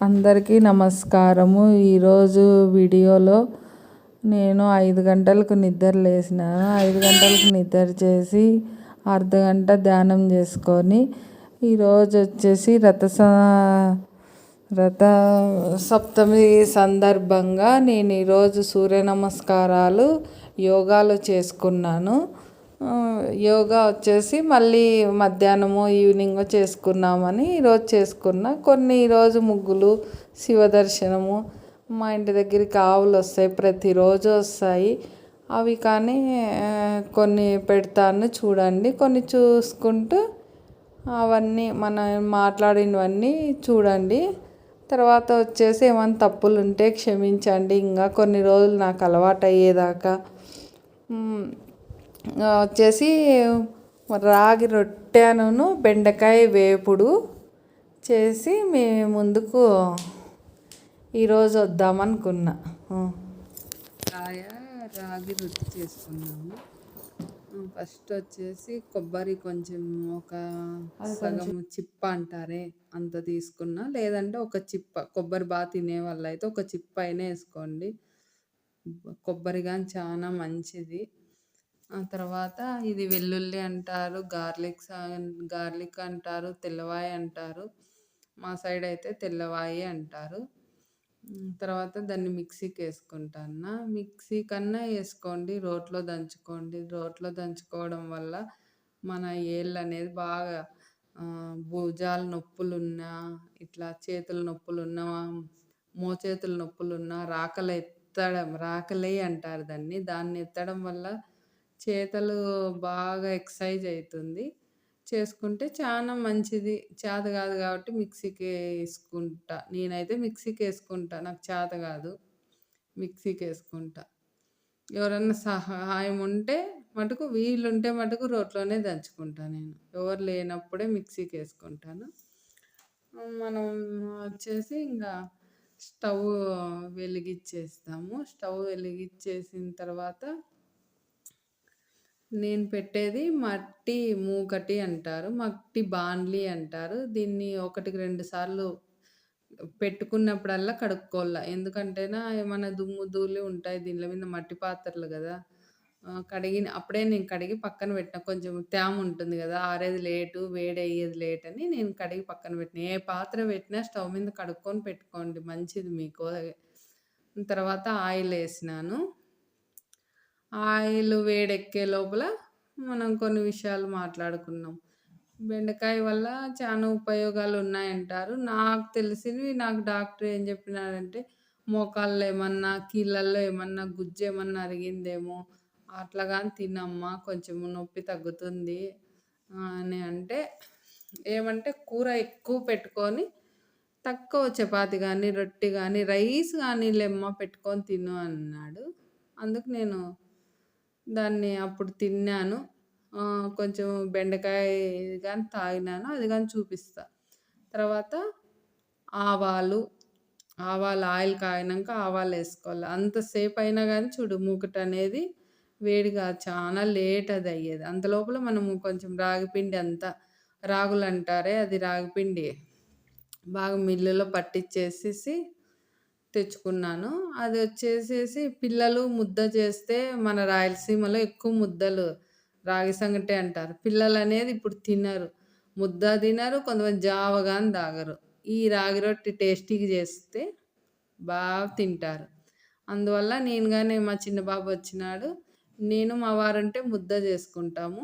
అందరికీ నమస్కారము. ఈరోజు వీడియోలో నేను 5 గంటలకు నిద్ర లేసినాను. 5 గంటలకు నిద్ర చేసి అర్ధగంట ధ్యానం చేసుకొని ఈరోజు వచ్చేసి రథ సప్తమి సందర్భంగా నేను ఈరోజు సూర్య నమస్కారాలు యోగాలు చేసుకున్నాను. యోగా వచ్చేసి మళ్ళీ మధ్యాహ్నము ఈవినింగ్ చేసుకున్నామని ఈరోజు చేసుకున్నా. ఈరోజు ముగ్గులు, శివదర్శనము, మా ఇంటి దగ్గరికి ఆవులు వస్తాయి, ప్రతిరోజు వస్తాయి. అవి కానీ కొన్ని పెడతాను, చూడండి. కొన్ని చూసుకుంటూ అవన్నీ మనం మాట్లాడినవన్నీ చూడండి. తర్వాత వచ్చేసి ఏమైనా తప్పులు ఉంటే క్షమించండి. ఇంకా కొన్ని రోజులు నాకు అలవాటు అయ్యేదాకా వచ్చేసి రాగి రొట్టెను బెండకాయ వేపుడు చేసి మీ ముందుకు ఈరోజు వద్దామనుకున్నా. రాగి రొట్టె చేసుకున్నాము. ఫస్ట్ వచ్చేసి కొబ్బరి కొంచెం ఒక సగం చిప్ప అంటారే అంత తీసుకున్నా, లేదంటే ఒక చిప్ప. కొబ్బరి బాగా తినే వాళ్ళు అయితే ఒక చిప్ప అయినా వేసుకోండి. కొబ్బరి కానీ చాలా మంచిది. ఆ తర్వాత ఇది వెల్లుల్లి అంటారు, గార్లిక్ అంటారు, తెల్లవాయి అంటారు. మా సైడ్ అయితే తెల్లవాయి అంటారు. తర్వాత దాన్ని మిక్సీకి వేసుకుంటాను. మిక్సీ కన్నా వేసుకోండి, రోట్లో దంచుకోండి. రోట్లో దంచుకోవడం వల్ల మన ఏళ్ళు అనేది బాగా భుజాల నొప్పులున్నా, ఇట్లా చేతుల నొప్పులున్నా, మోచేతుల నొప్పులున్నా, రాకలే అంటారు దాన్ని ఎత్తడం వల్ల చేతులు బాగా ఎక్సర్సైజ్ అవుతుంది. చేసుకుంటే చాలా మంచిది. చేత కాదు కాబట్టి మిక్సీకి వేసుకుంటా. నేనైతే మిక్సీకి వేసుకుంటా, నాకు చేత కాదు, మిక్సీకి వేసుకుంటా. ఎవరన్నా సహాయం ఉంటే మటుకు, వీలుంటే మటుకు రోట్లోనే దంచుకుంటాను. నేను ఎవరు లేనప్పుడే మిక్సీకి వేసుకుంటాను. మనం వచ్చేసి ఇంకా స్టవ్ వెలిగించేస్తాము. స్టవ్ వెలిగించేసిన తర్వాత నేను పెట్టేది మట్టి మూకటి అంటారు, మట్టి బాండ్లీ అంటారు. దీన్ని 1-2 సార్లు పెట్టుకున్నప్పుడల్లా కడుక్కోవాల. ఎందుకంటేనా ఏమైనా దుమ్ము ధూళి ఉంటాయి దీనిలో మీద, మట్టి పాత్రలు కదా. అప్పుడే నేను కడిగి పక్కన పెట్టిన. కొంచెం తేమ ఉంటుంది కదా, ఆరేది లేటు, వేడి అయ్యేది లేట్ అని నేను కడిగి పక్కన పెట్టిన. ఏ పాత్ర పెట్టినా స్టవ్ మీద కడుక్కొని పెట్టుకోండి, మంచిది మీకు. తర్వాత ఆయిల్ వేసినాను. ఆయిల్ వేడెక్కే లోపల మనం కొన్ని విషయాలు మాట్లాడుకున్నాం. బెండకాయ వల్ల చాలా ఉపయోగాలు ఉన్నాయంటారు. నాకు తెలిసినవి, నాకు డాక్టర్ ఏం చెప్పినారంటే, మోకాల్లో ఏమన్నా, కీళ్ళల్లో ఏమన్నా గుజ్జు ఏమన్నా అరిగిందేమో, అట్లా కానీ తినమ్మా, కొంచెం నొప్పి తగ్గుతుంది అని అంటే, ఏమంటే కూర ఎక్కువ పెట్టుకొని తక్కువ చపాతి కానీ, రొట్టె కానీ, రైస్ కానీ లెమ్మ పెట్టుకొని తిను అన్నాడు. అందుకు నేను దాన్ని అప్పుడు తిన్నాను. కొంచెం బెండకాయ కానీ తాగినాను, అది కానీ చూపిస్తా. తర్వాత ఆవాలు ఆయిల్ కాగినాక ఆవాలు వేసుకోవాలి. అంతసేపు అయినా కానీ చూడు, మూకటి అనేది వేడిగా చాలా లేట్ అది అయ్యేది. అంత లోపల మనము కొంచెం రాగిపిండి, రాగులు అంటారే అది రాగిపిండి బాగా మిల్లులో పట్టించేసేసి తెచ్చుకున్నాను. అది వచ్చేసేసి పిల్లలు ముద్ద చేస్తే, మన రాయలసీమలో ఎక్కువ ముద్దలు రాగి సంగటి అంటారు. పిల్లలు అనేది ఇప్పుడు తినరు, ముద్ద తినరు, కొంతమంది జావ కానీ తాగరు. ఈ రాగి రొట్టె టేస్టీగా చేస్తే బాగా తింటారు. అందువల్ల నేను కానీ, మా చిన్న బాబు వచ్చినాడు, నేను మా వారంటే ముద్ద చేసుకుంటాము.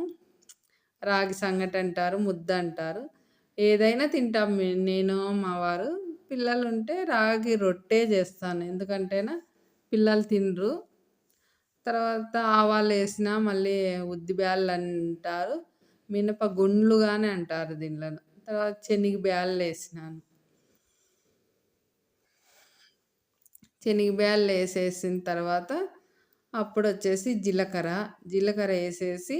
రాగి సంగటి అంటారు, ముద్ద అంటారు, ఏదైనా తింటాం నేను మా వారు. పిల్లలు ఉంటే రాగి రొట్టె చేస్తాను, ఎందుకంటేనా పిల్లలు తినరు. తర్వాత ఆవాలు వేసిన, మళ్ళీ ఉద్దిబ్యాళ్ళు అంటారు, మినప గుండ్లుగానే అంటారు దీనిలో. తర్వాత శనగబ్యాళ్ళు వేసినాను. శనగబ్యాళ్ళు వేసేసిన తర్వాత అప్పుడు వచ్చేసి జీలకర్ర వేసేసి,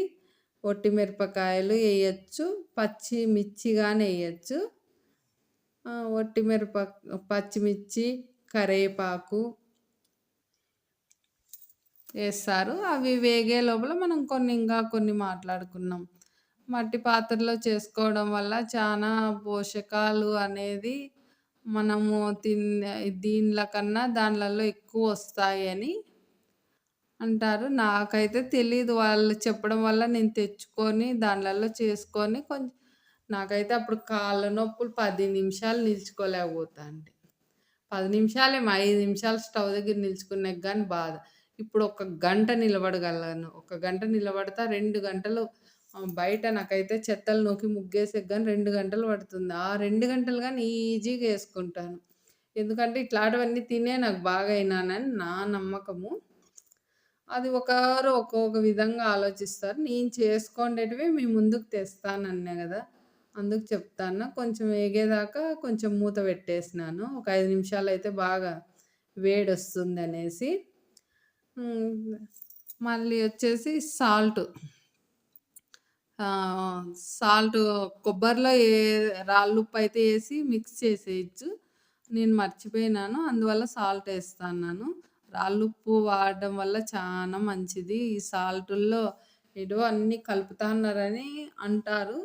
ఒట్టిమిరపకాయలు వేయచ్చు, పచ్చిమిర్చి కానీ వేయచ్చు. పచ్చిమిర్చి, కరివేపాకు వేస్తారు. అవి వేగే లోపల మనం ఇంకా కొన్ని మాట్లాడుకున్నాం. మట్టి పాత్రలో చేసుకోవడం వల్ల చాలా పోషకాలు అనేది మనము దీనిల కన్నా దానిలలో ఎక్కువొస్తాయని అంటారు. నాకైతే తెలీదు. వాళ్ళు చెప్పడం వల్ల నేను తెచ్చుకొని దానిలలో చేసుకొని నాకైతే అప్పుడు కాళ్ళ నొప్పులు 10 నిమిషాలు నిల్చుకోలేకపోతా అండి. 10 నిమిషాలేమో 5 నిమిషాలు స్టవ్ దగ్గర నిల్చుకున్నాక గాని బాధ. ఇప్పుడు ఒక గంట నిలబడగలను. ఒక గంట నిలబడతా 2 గంటలు బయట నాకైతే చెత్తలు నూకి ముగ్గేసేకి గాని 2 గంటలు పడుతుంది. ఆ 2 గంటలు గాని ఈజీగా యేసుకుంటాను. ఎందుకంటే ఇట్లాంటివన్నీ తినే నాకు బాగా అయినానని నా నమ్మకము. అది ఒకరు ఒక్కొక్క విధంగా ఆలోచిస్తారు. నేను చేసుకొండేటివి మీ ముందుకు తెస్తానన్నా గదా! అందుకు చెప్తాన్నా. కొంచెం ఏగేదాకా కొంచెం మూత పెట్టేసినాను. ఒక 5 నిమిషాలయితే బాగా వేడొస్తుందనేసి. హ్మ్. మళ్ళీ వచ్చేసి సాల్టు. సాల్టు కొబ్బరిలో రాళ్ళుప్పయితే ఏసి మిక్స్ చేసేయొచ్చు. నేను మర్చిపోయినాను. అందువల్ల సాల్ట్ ఏస్తన్నాను. రాళ్ళుప్పు వాడడం వల్ల చానా మంచిది. ఈ సాల్టుల్లో ఏదో అన్నీ కలుపుతన్నారని అంటారు.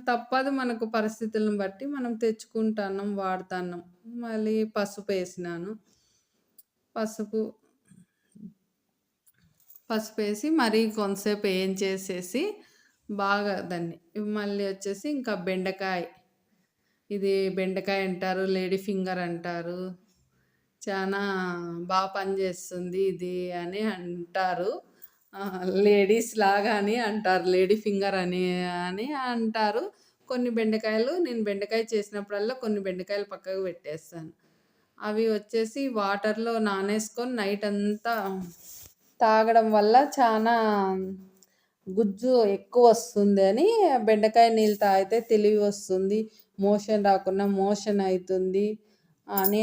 తప్పదు మనకు పరిస్థితులను బట్టి మనం తెచ్చుకుంటున్నాం, వాడుతున్నాం. మళ్ళీ పసుపేసినాను. పసుపు పసుపేసి మరీ కొంతసేపు ఏంచేసేసి బాగా దాన్ని మళ్ళీ వచ్చేసి ఇంకా బెండకాయ. ఇది బెండకాయ అంటారు. లేడీ ఫింగర్ అంటారు. చానా పనిచేస్తుంది ఇది అని అంటారు. లేడీస్ లాగా అని అంటారు. లేడీ ఫింగర్ అని అంటారు. కొన్ని బెండకాయలు నేను బెండకాయ చేసినప్పుడల్లా కొన్ని బెండకాయలు పక్కకు పెట్టేస్తాను. అవి వచ్చేసి వాటర్‌లో నానేసుకొని నైట్ అంతా తాగడం వల్ల చానా గుజ్జు ఎక్కువొస్తుంది అని బెండకాయ నీళ్ళు తాగితే తెలివి వస్తుంది. మోషన్ రాకుండా మోషన్ అయితుంది అని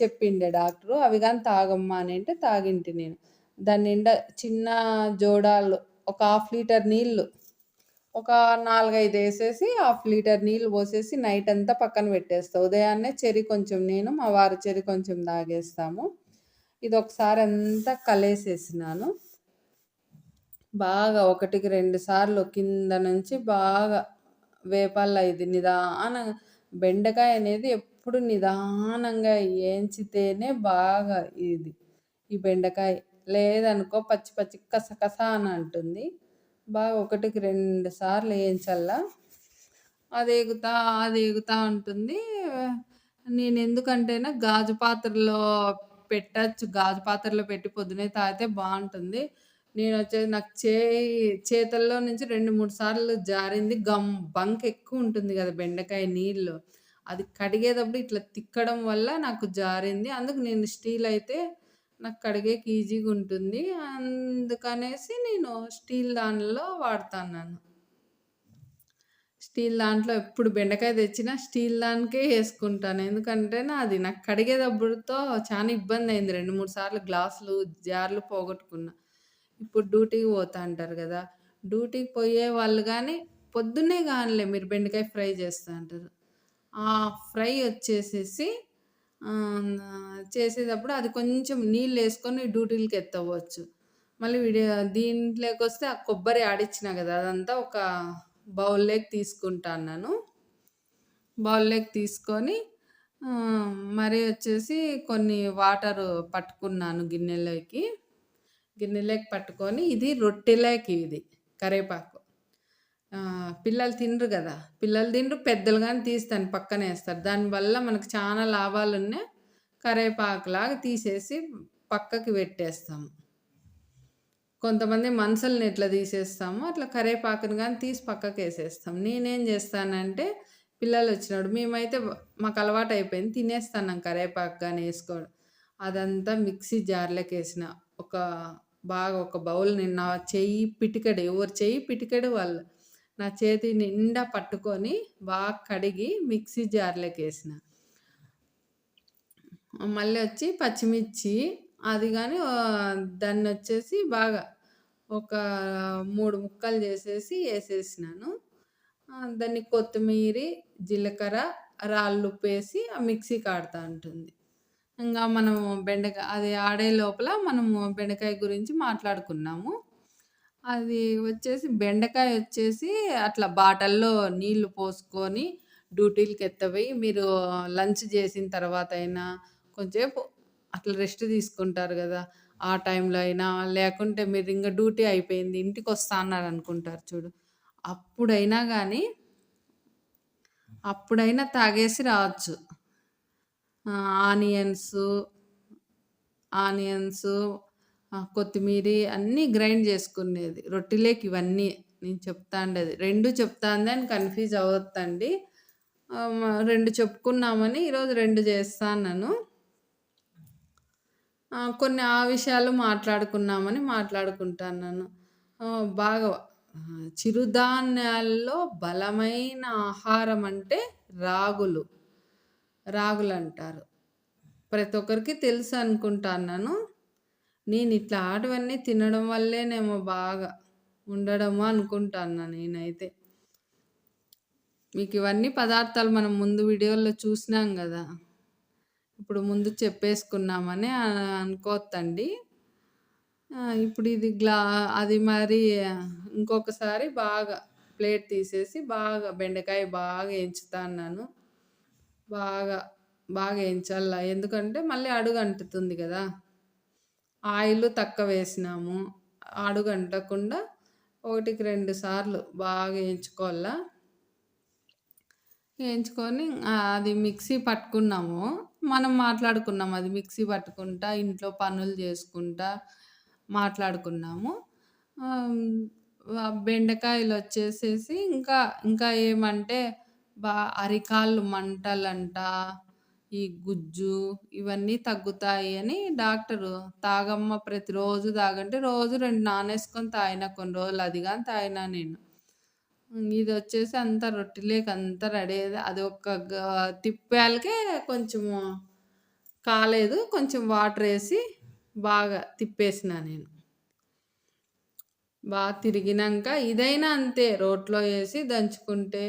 చెప్పిండే డాక్టరు. అవి గాని తాగమ్మా అనంటే తాగింటి నేను. దాని నిండా చిన్న జోడాలు ఒక హాఫ్ లీటర్ నీళ్ళు ఒక 4, 5 ఏసేసి హాఫ్ లీటర్ నీళ్ళు పోసేసి నైట్ అంతా పక్కన పెట్టేస్తా. ఉదయాన్నే కొంచెం నేను, మా వారు కొంచెం తాగేస్తాము. ఇదొకసారి అంతా కలిపేసేసినాను. బాగా 1కి 2 సార్లు కింద నుంచి బాగా వేపాల ఇది నిదానంగా బెండకాయ అనేది ఎప్పుడు నిదానంగా ఏంచితేనే బాగా ఈ బెండకాయ. లేదనుకో పచ్చి పచ్చి కసకస అని అంటుంది. బాగా 1కి 2 సార్లు ఏంచల్లా. అది ఎగుతా ఉంటుంది. నేనెందుకంటేనా గాజు పాత్రలో పెట్టచ్చు. గాజు పాత్రలో పెట్టి పొద్దున్నే తాగితే బావుంటుంది. నాకు చేతుల్లో నుంచి 2, 3 సార్లు జారింది. బంక్ ఎక్కువుంటుంది గదా! బెండకాయ నీళ్ళు. అది కడిగేటప్పుడు ఇట్లా తిక్కడం వల్ల నాకు జారింది. అందుకు నేను స్టీల్ అయితే నాకు కడిగేకి ఈజీగుంటుంది. అందుకనేసి నేను స్టీల్ దానిలో వాడతన్నాను. స్టీల్ దాంట్లో ఎప్పుడు బెండకాయ తెచ్చినా స్టీల్ దానికే యేసుకుంటాను. ఎందుకంటే నాకు కడిగేటప్పుడుతో చాలా ఇబ్బందయింది. 2, 3 సార్లు గ్లాసులు, జార్లు పోగొట్టుకున్నా. ఇప్పుడు డ్యూటీకి పోతా అంటారు గదా! డ్యూటీకి పోయే వాళ్ళు గానీ పొద్దున్నే గానిలే మీరు బెండకాయ ఫ్రై చేస్తా అంటారు. ఆ ఫ్రై వచ్చేసేసి చేసేటప్పుడు అది కొంచెం నీళ్ళేసుకొని డ్యూటీలకి ఎత్తవచ్చు. మళ్ళీ దీంట్లోకొస్తే ఆ కొబ్బరి ఆడిచ్చినా గదా! అదంతా ఒక బౌల్‌లోకి తీసుకుంటాన్నాను. బౌల్‌లోకి తీసుకొని మరి వచ్చేసి కొన్ని వాటరు పట్టుకున్నాను గిన్నెలోకి. గిన్నెలోకి పట్టుకొని ఇది రొట్టెలోకి ఇది కరేపాకు. పిల్లలు తినరు గదా! పిల్లలు తినరు, పెద్దలు గాని తీస్తాను పక్కనేస్తారు. దానివల్ల మనకు చాలా లాభాలున్నాయి. కరేపాకులాగా తీసేసి పక్కకి పెట్టేస్తాము. కొంతమంది మనసుల్ని ఎట్లా తీసేస్తామో అట్లా కరేపాకుని గాని తీసి పక్కకేసేస్తాం. నేనేం చేస్తానంటే పిల్లలొచ్చినప్పుడు మేమైతే మాకు అలవాటయిపోయింది. తినేస్తాన్నాం కరేపాకు గాని ఏసుకోవడం. అదంతా మిక్సీ జార్‌లోకేసిన. ఒక బౌల్ నా చెయ్యి పిటికెడు ఎవరి చెయ్యి పిటికెడు వాళ్ళు. నా చేతి నిండా పట్టుకొని బాగా కడిగి మిక్సీ జార్‌లోకేసిన. మళ్ళీ వచ్చి పచ్చిమిర్చి అది గాని దాన్నొచ్చేసి బాగా ఒక 3 ముక్కలు చేసేసి ఏసేసినాను. దాన్ని కొత్తిమీరి, జీలకర్ర, రాళ్ళుప్పేసి ఆ మిక్సీకి ఆడతా ఉంటుంది. ఇంగా మనము అది ఆడే లోపల మనము బెండకాయ గురించి మాట్లాడుకున్నాము. అది వచ్చేసి బెండకాయ వచ్చేసి అట్లా బాటల్లో నీళ్లు పోసుకొని డ్యూటీలకెత్తపోయి మీరు లంచ్ జేసిన తర్వాతయినా కొంచేపు అట్లా రెస్ట్ తీసుకుంటారు గదా! ఆ టైంలో అయినా, లేకుంటే మీరింగ డ్యూటీ అయిపోయింది ఇంటికొస్తా అన్నారనుకుంటారు చూడు. అప్పుడైనా గానీ, అప్పుడైనా తాగేసి రావచ్చు. ఆనియన్సు, ఆనియన్సు కొత్తిమీరి అన్నీ గ్రైండ్ జేసుకునేది. రొట్టెలేకి ఇవన్నీ నేను చెప్తాండేది. 2 చెప్తాందని కన్‌ఫ్యూజ్ అవ్వొద్దండి. 2 చెప్పుకున్నామని ఈరోజు 2 చేస్తాన్నాను. కొన్ని ఆ విషయాలు మాట్లాడుకున్నామని మాట్లాడుకుంటాన్నాను. బాగా చిరుధాన్యాల్లో బలమైన ఆహారం అంటే రాగులు. రాగులంటారు. ప్రతి ఒక్కరికి తెలుసనుకుంటాన్నాను. నేనిట్లాంటివన్నీ తినడం వల్లేనేమో బాగా ఉండడము అనుకుంటాన్నా నేనైతే. మీకివన్నీ పదార్థాలు మనం ముందు వీడియోల్లో చూసినాం గదా! ఇప్పుడు ముందు చెప్పేసుకున్నామని అనుకోవద్దండి. ఇప్పుడు ఇది అది మరి ఇంకొకసారి బాగా ప్లేట్ తీసేసి బాగా బెండకాయ బాగా ఎంచుతాన్నాను. బాగా, బాగా ఎంచాల. ఎందుకంటే మళ్ళీ అడుగంటుతుంది గదా! ఆయిలు తక్కువేసినాము. అడుగంటకుండా ఒకటికి 2 సార్లు బాగా ఎంచుకోవాల. ఎంచుకొని అది మిక్సీ పట్టుకున్నాము. మనం మాట్లాడుకున్నాం. అది మిక్సీ పట్టుకుంటా, ఇంట్లో పనులు చేసుకుంటా మాట్లాడుకున్నాము. బెండకాయలొచ్చేసేసి ఇంకా ఏమంటే అరికాళ్ళు మంటలంట, ఈ గుజ్జు ఇవన్నీ తగ్గుతాయి అని డాక్టరు తాగమ్మ ప్రతిరోజు తాగంటే రోజు 2 నానేసుకొని తాగిన కొన్ని రోజులు. అది గాని తాగినా నేను. ఇదొచ్చేసి అంతా రొట్టెలేకి అంతా రెడీ అయ్యేది. అది ఒక్క తిప్పాలకే కొంచెము కాలేదు. కొంచెం వాటరేసి బాగా తిప్పేసినా నేను. తిరిగినంక ఇదైనా అంతే రోట్లో ఏసి దంచుకుంటే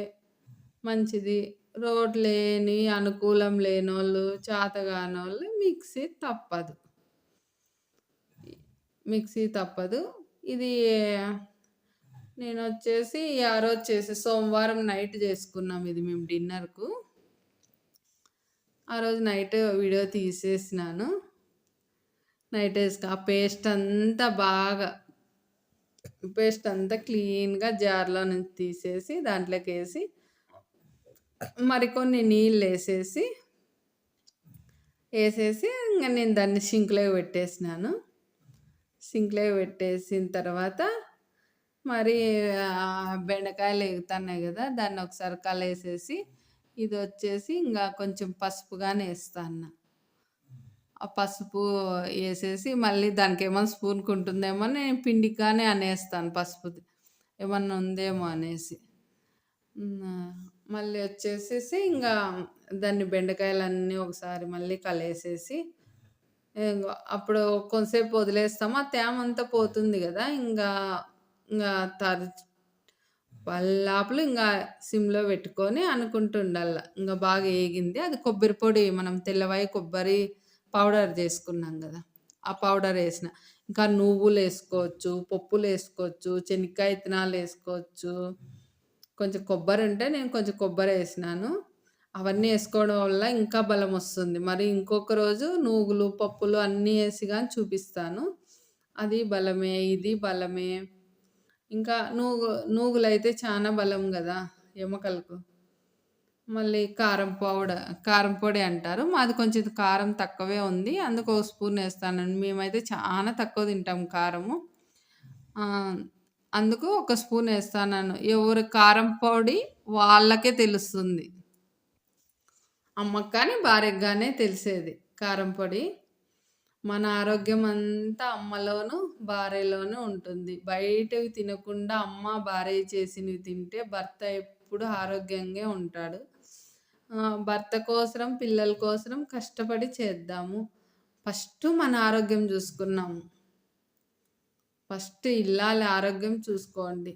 మంచిది. రోలు లేని, అనుకూలం లేనోళ్ళు, చేతగానోళ్ళు మిక్సీ తప్పదు. ఇది నేనొచ్చేసి ఆ రోజు సోమవారం నైట్ చేసుకున్నాం ఇది మేము డిన్నర్‌కు. ఆ రోజు నైట్ వీడియో తీసేసినాను. ఆ పేస్ట్ అంతా క్లీన్‌గా జార్‌లో నుంచి తీసేసి దాంట్లోకేసి మరికొన్ని నీళ్ళేసేసి ఇంగ నేను దాన్ని సింక్‌లోకి పెట్టేసినాను. సింక్‌లోకి పెట్టేసిన తర్వాత మరి బెండకాయలు ఎగుతన్నాయి గదా! దాన్ని ఒకసారి కలేసేసి ఇదొచ్చేసి ఇంగా కొంచెం పసుపు గాని ఏస్తాన్న. ఆ పసుపు ఏసేసి మళ్ళీ దానికేమన్నా స్పూన్‌కుంటుందేమో అని నేను పిండిగానే అనేస్తాను పసుపుది. ఏమన్నా ఉందేమో అనేసి. మళ్ళీ వచ్చేసేసి ఇంగా దాన్ని బెండకాయలన్నీ ఒకసారి మళ్ళీ కలేసేసి అప్పుడు కొంసేపు వదిలేస్తాము. ఆ తేమంతా పోతుంది గదా! ఇంగా పల్లాపులు ఇంగా సిమ్‌లో పెట్టుకొని అనుకుంటుండల్ల. ఇంగ బాగా ఏగింది. అది కొబ్బరి పొడి మనం తెల్లవాయి కొబ్బరి పౌడర్ జేసుకున్నాం గదా! ఆ పౌడరేసిన. ఇంకా నువ్వులేసుకోవచ్చు, పప్పులేసుకోవచ్చు, చెనక్కాయ ఇత్తనాలేసుకోవచ్చు. కొంచెం కొబ్బరుంటే నేను కొంచెం కొబ్బరేసినాను. అవన్నీ ఏసుకోవడం వల్ల ఇంకా బలమొస్తుంది. మరి ఇంకొక రోజు నూగులు, పప్పులు అన్నీ ఏసి గాని చూపిస్తాను. అది బలమే, ఇది బలమే. ఇంకా నూగులైతే చానా బలం గదా! ఎముకలకు. మళ్ళీ కారం పొడి అంటారు. మాది కొంచెం కారం తక్కువే ఉంది. అందుకు ఒక స్పూన్ ఏస్తానండి. మేమైతే చానా తక్కువ తింటాం కారము. అందుకు ఒక స్పూన్ ఏస్తాన్నాను. ఎవరి కారం పొడి వాళ్ళకే తెలుస్తుంది. అమ్మకి గాని, భార్యకి గానే తెలిసేది కారం పొడి. మన ఆరోగ్యం అంతా అమ్మలోను, భార్యలోను ఉంటుంది. బయటవి తినకుండా అమ్మ, భార్య చేసినవి తింటే భర్త ఎప్పుడు ఆరోగ్యంగా ఉంటాడు. భర్త కోసరం, పిల్లల కోసరం కష్టపడి చేద్దాము. ఫస్టు మన ఆరోగ్యం జూసుకున్నాము. ఫస్ట్ ఇల్లాలి ఆరోగ్యం చూసుకోండి.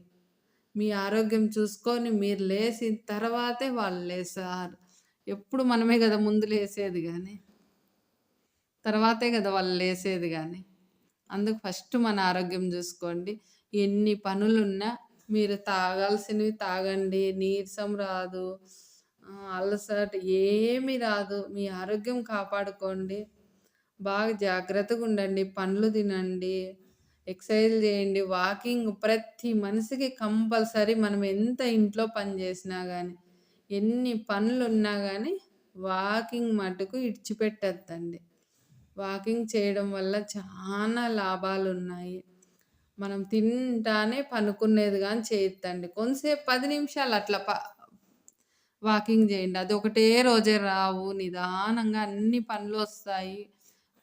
మీ ఆరోగ్యం చూసుకొని మీరు లేసిన తర్వాతే వాళ్ళు లేసారు. ఎప్పుడు మనమే గదా ముందు లేసేది గానీ. తర్వాతే గదా వాళ్ళు లేసేది గానీ. అందుకు ఫస్ట్ మన ఆరోగ్యం జూసుకోండి. ఎన్ని పనులున్నా మీరు తాగాల్సినవి తాగండి. నీరసం రాదు. అలసట ఏమీ రాదు. మీ ఆరోగ్యం కాపాడుకోండి. బాగా జాగ్రత్తగుండండి. పండ్లు తినండి. ఎక్సర్సైజ్‌లు చేయండి. వాకింగ్ ప్రతి మనిషికి కంపల్సరీ మనం ఎంత ఇంట్లో పని చేసినా గానీ, ఎన్ని పనులున్నా గానీ, వాకింగ్ మటుకు ఇడిచిపెట్టొద్దండి. వాకింగ్ చేయడం వల్ల చానా లాభాలున్నాయి. మనం తింటానే పనుకునేది గాని చేయొద్దండి. కొంతసేపు 10 నిమిషాలు అట్లా వాకింగ్ జేయండి. అది ఒకటే రోజే రావు. నిదానంగా అన్ని పనులొస్తాయి.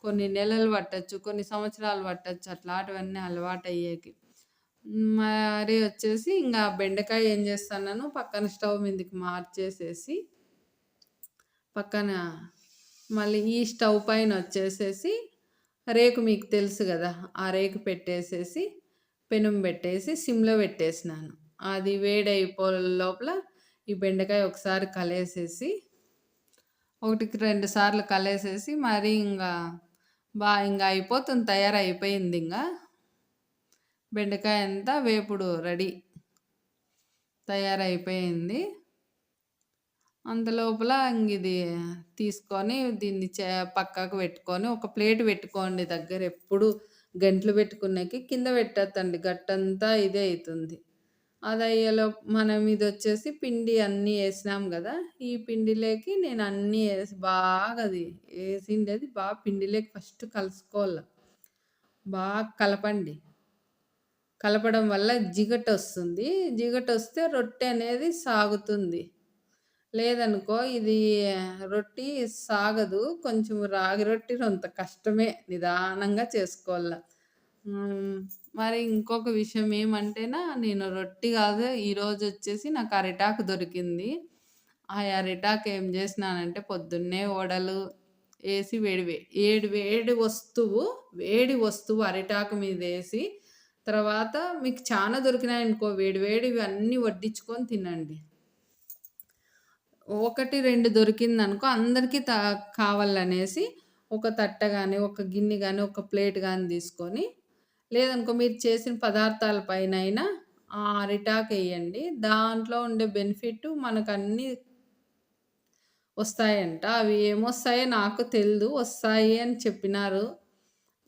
కొన్ని నెలలు పట్టొచ్చు. కొన్ని సంవత్సరాలు పట్టొచ్చు. అట్లాంటివన్నీ అలవాటయ్యేకి. మరి వచ్చేసి ఇంగా బెండకాయ ఏం చేస్తాన్నాను, పక్కన స్టవ్ మీదకి మార్చేసేసి, పక్కన మళ్ళీ ఈ స్టవ్ పైనొచ్చేసేసి రేకు మీకు తెలుసు గదా! ఆ రేకు పెట్టేసేసి, పెనం పెట్టేసి సిమ్‌లో పెట్టేసినాను. అది వేడైపో లోపల ఈ బెండకాయ ఒకసారి కలిపేసేసి, ఒకటికి 2 సార్లు కలిపేసేసి మరి ఇంగ అయిపోతుంది. తయారైపోయిందింగ. బెండకాయ అంతా వేపుడు రెడీ. తయారైపోయింది. అంతలోపల ఇంగిది తీసుకొని దీన్ని పక్కకు పెట్టుకొని, ఒక ప్లేట్ పెట్టుకోండి దగ్గర. ఎప్పుడు గంటలు పెట్టుకునేకి కింద పెట్టొద్దండి. గట్టంతా ఇదే అయితుంది. అదయ్యేలోపు మనం ఇదొచ్చేసి పిండి అన్నీ ఏసినాం గదా! ఈ పిండిలోకి నేను అన్నీ ఏసి బాగా అది ఏసిండేది పిండిలోకి ఫస్ట్ కలుసుకోవాల. బాగా కలపండి. కలపడం వల్ల జిగటొస్తుంది. జిగటొస్తే రొట్టె అనేది సాగుతుంది. లేదనుకో ఇది రొట్టి సాగదు. కొంచెం రాగి రొట్టి రొంత కష్టమే. నిదానంగా చేసుకోవాల. మరి ఇంకొక విషయం ఏమంటేనా, నేను రొట్టి గాదు ఈరోజొచ్చేసి నాకు అరిటాకు దొరికింది. ఆ అరిటాకు ఏం జేసినానంటే పొద్దున్నే వడలు ఏసి వేడి వస్తువు అరిటాకు మీదేసి, తర్వాత మీకు చానా దొరికినాయనుకో వేడివేడివి అన్నీ వడ్డించుకొని తినండి. 1, 2 దొరికిందనుకో అందరికీ కావాలనేసి ఒక తట్ట గాని, ఒక గిన్నె గాని, ఒక ప్లేట్ గాని తీసుకొని, లేదనుకో మీరు చేసిన పదార్థాల పైనైనా ఆ అరిటాకెయ్యండి. దాంట్లో ఉండే బెనిఫిట్ మనకన్నీ వస్తాయంట. అవి ఏమొస్తాయో నాకు తెలీదు. వస్తాయి అని చెప్పినారు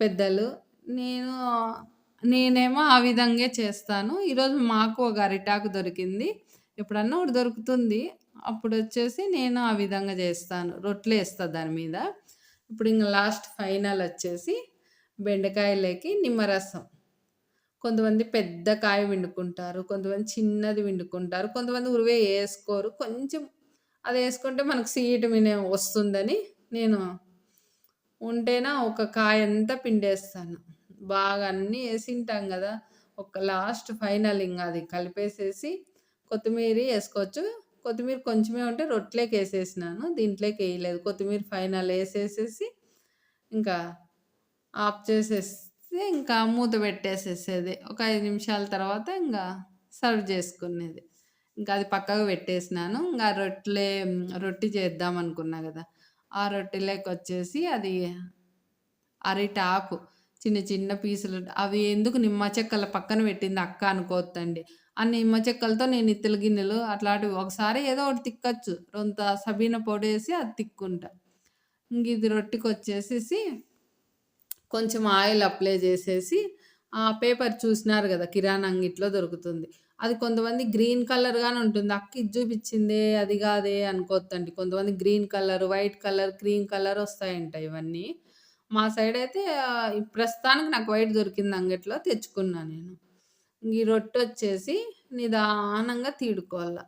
పెద్దలు. నేను నేనేమో ఆ విధంగే చేస్తాను. ఈరోజు మాకు ఒక అరిటాకు దొరికింది. ఎప్పుడన్నా ఒకటి దొరుకుతుంది. అప్పుడొచ్చేసి నేను ఆ విధంగా జేస్తాను. రొట్టెలేస్తా దాని మీద. ఇప్పుడు ఇంగ లాస్ట్ ఫైనల్ వచ్చేసి బెండకాయలేకి నిమ్మరసం. కొంతమంది పెద్ద కాయ పిండుకుంటారు. కొంతమంది చిన్నది పిండుకుంటారు. కొంతమంది ఉరువే ఏసుకోరు. కొంచెం అదేసుకుంటే మనకు సి విటమిన్ వస్తుందని నేను ఉంటేనా ఒక కాయంతా పిండేస్తాను. బాగా అన్నీ ఏసింటాం గదా! ఒక లాస్ట్ ఫైనల్ ఇంగ అది కలిపేసేసి కొత్తిమీర ఏసుకోవచ్చు. కొత్తిమీర కొంచెమే ఉంటే రొట్టెలోకేసేసినాను. దీంట్లోకెయలేదు. కొత్తిమీర ఫైనల్ ఏసేసేసి ఇంకా ఆఫ్ చేసేస్తే ఇంకా మూత పెట్టేసేసేది. ఒక 5 నిమిషాల తర్వాత ఇంగా సర్వ్ చేసుకునేది. ఇంకా అది పక్కకు పెట్టేసినాను. ఇంగా రొట్టె చేద్దామనుకున్నా గదా! ఆ రొట్టెలోకొచ్చేసి అది అరిటాకు చిన్న చిన్న పీసులు అవి ఎందుకు నిమ్మ చెక్కల పక్కన పెట్టింది అక్క అనుకోవద్దండి. ఆ నిమ్మ చెక్కలతో నేను ఇత్తడి గిన్నెలు అట్లాంటివి ఒకసారి ఏదో ఒకటి తిక్కచ్చు. రొంత సబీన పొడేసి అది తిక్కుంటా. ఇంగిది రొట్టెకొచ్చేసేసి కొంచెం ఆయిల్ అప్లై చేసేసి, ఆ పేపర్ చూసినారు గదా! కిరాణా అంగిట్లో దొరుకుతుంది. అది కొంతమంది గ్రీన్ కలర్ గాని ఉంటుంది. అక్క ఇది చూపించిందే అది గాదే అనుకోవద్దండి. కొంతమంది green colour, white colour, cream colour వస్తాయంట ఇవన్నీ. మా సైడ్ అయితే ప్రస్తుతానికి నాకు వైట్ దొరికింది అంగట్లో తెచ్చుకున్నా నేను. ఈ రొట్టొచ్చేసి నిదానంగా తీడుకోవాల.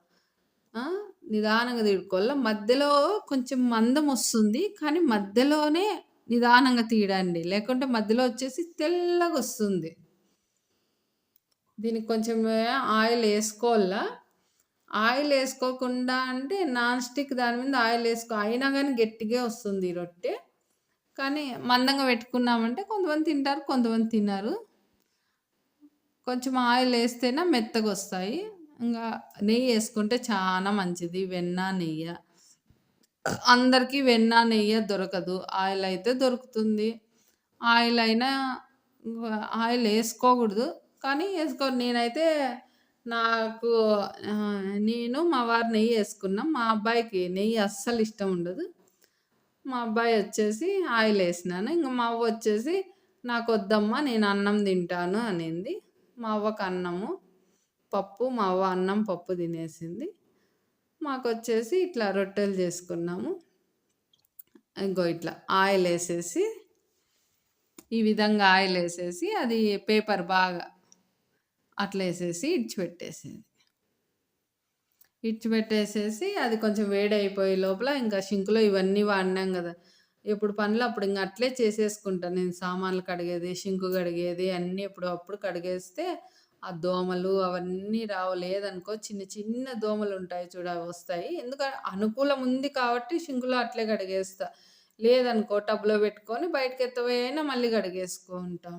ఆ! నిదానంగా తీడుకోవాల. మధ్యలో కొంచెం మందమొస్తుంది. కానీ మధ్యలోనే నిదానంగా తీయండి. లేకుంటే మధ్యలో వచ్చేసి తెల్లగొస్తుంది. దీనికి కొంచెం ఆయిలేసుకోవాల. ఆయిలేసుకోకుండా అంటే నాన్ స్టిక్ దాని మీద ఆయిలేసుకో అయినా గానీ గట్టిగే వస్తుంది ఈ రొట్టె. కానీ మందంగా పెట్టుకున్నామంటే కొంతమంది తింటారు, కొంతమంది తినరు. కొంచెం ఆయిలేస్తేనే మెత్తగొస్తాయి. ఇంగా నెయ్యేసుకుంటే చానా మంచిది. వెన్న, నెయ్య. అందరికీ వెన్న, నెయ్య దొరకదు. ఆయిలయితే దొరుకుతుంది. ఆయిలయినా ఆయిలేసుకోకూడదు. కానీ నేనైతే నాకు నేను, మా వారు నెయ్యేసుకున్నాం. మా అబ్బాయికి నెయ్యి అస్సలు ఇష్టం ఉండదు. మా అబ్బాయి వచ్చేసి ఆయిలేసినాను. ఇంక మా అవ్వొచ్చేసి "నాకొద్దమ్మా నేను అన్నం తింటాను" అనింది. మా అవ్వకు అన్నము, పప్పు మా అవ్వ అన్నం, పప్పు తినేసింది. మాకొచ్చేసి ఇట్లా రొట్టెలు చేసుకున్నాము. ఇంగో ఇట్లా ఆయిలేసేసి, ఈ విధంగా ఆయిలేసేసి అది పేపర్ బాగా అట్లేసేసి ఇడిచిపెట్టేసేది. ఇడిచిపెట్టేసేసి అది కొంచెం వేడయిపోయే లోపల ఇంకా షింక్‌లో ఇవన్నీ వాడినాం గదా! ఎప్పుడు పనులు అప్పుడు ఇంగ అట్లే చేసేసుకుంటా నేను. సామాన్లు కడిగేది, షింకు కడిగేది అన్నీ ఎప్పుడప్పుడు కడిగేస్తే ఆ దోమలు అవన్నీ రావు. లేదనుకో చిన్న చిన్న దోమలుంటాయి చూడు అవొస్తాయి. అనుకూలం ఉంది కాబట్టి షింకులో అట్లే కడిగేస్తా. లేదనుకో టబ్‌లో పెట్టుకొని బయటకెత్తబోయి అయినా మళ్ళీ కడిగేసుకుంటాం.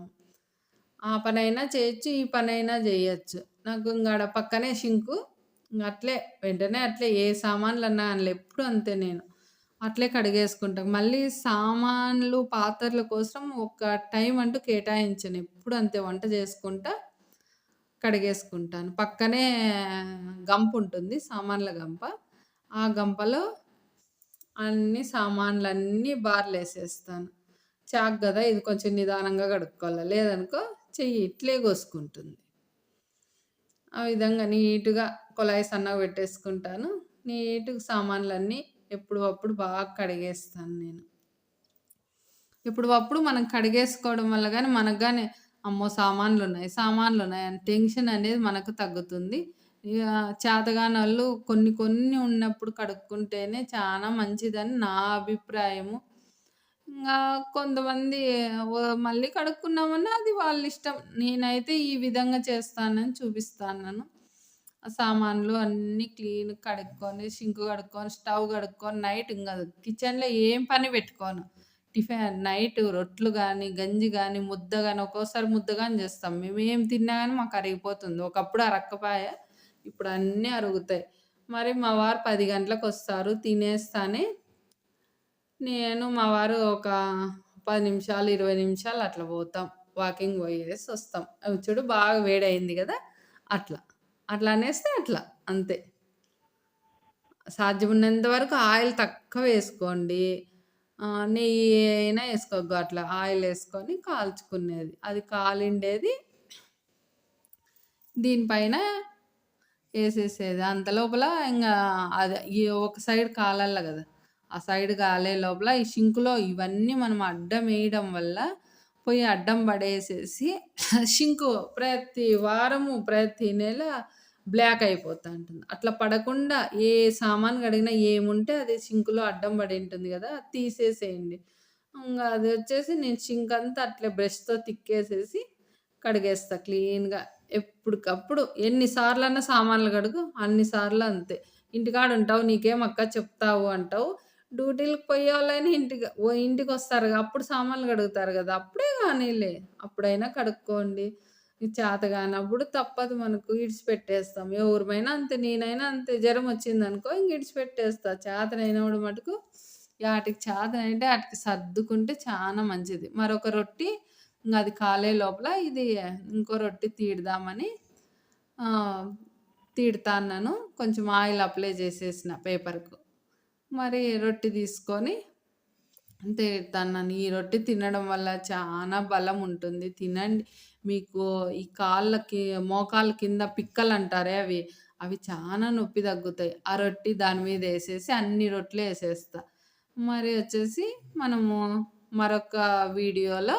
ఆ పనైనా చేయొచ్చు, ఈ పనైనా జేయొచ్చు. నాకు ఇంగాడ పక్కనే షింకు. అట్లే వెంటనే అట్లే ఏ సామాన్లన్నా అనలే ఎప్పుడు అంతే నేను. అట్లే కడిగేసుకుంటా. మళ్ళీ సామాన్లు, పాత్రల కోసం ఒక టైం అంటూ కేటాయించను. ఎప్పుడు అంతే వంట చేసుకుంటా కడిగేసుకుంటాను. పక్కనే గంపుంటుంది. సామాన్ల గంప. ఆ గంపలో అన్ని సామాన్లన్నీ బార్లేసేస్తాను. చాకు గదా! ఇది కొంచెం నిదానంగా కడుక్కోవాల. లేదనుకో చెయ్యి ఇట్లే కోసుకుంటుంది. ఆ విధంగా నీట్‌గా కుళాయి సన్నగా పెట్టేసుకుంటాను. నీట్‌గా సామాన్లన్నీ ఎప్పుడప్పుడు బాగా కడిగేస్తాను నేను. ఎప్పుడప్పుడు మనం కడిగేసుకోవడం వల్ల గాని మనకు గాని అమ్మో! సామాన్లున్నాయి అని టెన్షన్ అనేది మనకు తగ్గుతుంది. ఇగ చేతగానోళ్ళు కొన్ని కొన్ని ఉన్నప్పుడు కడుక్కుంటేనే చానా మంచిదని నా అభిప్రాయము. ఇంగా కొంతమంది మళ్ళీ కడుక్కున్నామన్నా అది వాళ్ళిష్టం. నేనైతే ఈ విధంగా చేస్తానని చూపిస్తాన్నాను. ఆ సామాన్లు అన్నీ క్లీన్‌గా కడుక్కొని, సింక్ కడుక్కొని, స్టవ్ కడుక్కొని నైట్ ఇంగ కిచెన్‌లో ఏం పని పెట్టుకోను. నైట్ రొట్లు గానీ, గంజి గానీ, ముద్ద గానీ ఒక్కోసారి ముద్ద గాని చేస్తాం. మేమేం తిన్నా గాని మాకు అరిగిపోతుంది. ఒకప్పుడు అరక్కపోయే. ఇప్పుడు అన్నీ అరుగుతాయి. మరి మా వారు 10 గంటలకొస్తారు. తినేస్తానే నేను, మా వారు ఒక 10 నిమిషాలు, 20 నిమిషాలు అట్లా పోతాం. వాకింగ్ పోయేసొస్తాం. అవి చూడు బాగా వేడయింది గదా! అట్లా. అట్లా అనేస్తే అట్లా. అంతే. సాధ్యమున్నంత వరకు ఆయిల్ తక్కువేసుకోండి. నెయ్యి అయినా ఏసుకోగో అట్లా ఆయిలేసుకొని కాల్చుకునేది. అది కాలిండేది దీనిపైన ఏసేసేది. అంత లోపల ఇంగా అది ఈ ఒక సైడ్ కాలల్ల గదా! ఆ సైడ్ కాలే లోపల ఈ షింక్‌లో ఇవన్నీ మనం అడ్డమేయడం వల్ల పొయ్యి అడ్డం పడేసేసి షింకు ప్రతి వారము, ప్రతి నెల బ్లాక్ అయిపోతా ఉంటుంది. అట్లా పడకుండా ఏ సామాను కడిగినా ఏముంటే అది సింక్‌లో అడ్డం పడి ఉంటుంది గదా! అది తీసేసేయండి. ఇంగ అది వచ్చేసి నేను సింక్ అంతా అట్లే బ్రష్‌తో తిక్కేసేసి కడిగేస్తా క్లీన్‌గా. ఎప్పుడుకప్పుడు ఎన్ని సార్లన్నా సామాన్లు కడుగు, అన్ని సార్లు అంతే. ఇంటికాడుంటావు నీకేమక్క చెప్తావు అంటావు. డ్యూటీలకి పోయేవాళ్ళైనా ఇంటికొస్తారుగా అప్పుడు సామాన్లు కడుగుతారు గదా! అప్పుడే కానీలే. అప్పుడైనా కడుక్కోండి. ఇది చేతగానప్పుడు తప్పదు మనకు ఇడిచిపెట్టేస్తాం. ఎవరిమైనా అంతే నేనైనా అంతే జరమొచ్చిందనుకో ఇంక ఇడిచిపెట్టేస్తా. చేతనైనప్పుడు మటుకు యాటికి చేతనైతే ఆటికి సర్దుకుంటే చానా మంచిది. మరొక రొట్టి ఇంగది కాలే లోపల ఇది ఇంకో రొట్టె తీడదామని ఆహ్, తీడతాన్నాను. కొంచెం ఆయిల్ అప్లై చేసేసిన పేపర్‌కు. మరి రొట్టె తీసుకొని తీడతాన్నాను. ఈ రొట్టె తినడం వల్ల చానా బలం ఉంటుంది. తినండి. మీకు ఈ కాళ్ళకి, మోకాళ్ళ కింద పిక్కలంటారే అవి, అవి చానా నొప్పి తగ్గుతాయి. ఆ రొట్టె దాని మీదేసేసి అన్ని రొట్టెలు ఏసేస్తా. మరి వచ్చేసి మనము మరొక వీడియోలో